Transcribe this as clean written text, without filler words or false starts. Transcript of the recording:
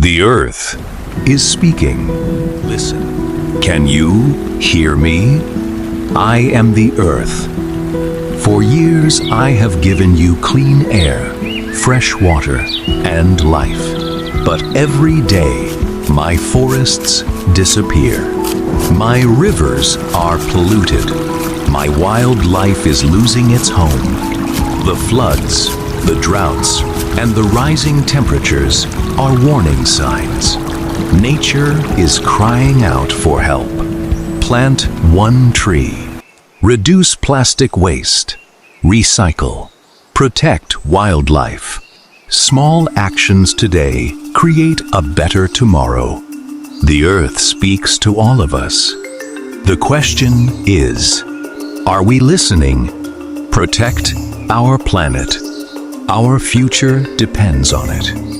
The earth is speaking. Listen. Can you hear me? I am the earth. For years I have given you clean air, fresh water, and life. But every day, my forests disappear. My rivers are polluted. My wildlife is losing its home. The floods, the droughts, and the rising temperatures are warning signs. Nature is crying out for help. Plant one tree. Reduce plastic waste. Recycle. Protect wildlife. Small actions today create a better tomorrow. The earth speaks to all of us. The question is, are we listening? Protect our planet. Our future depends on it.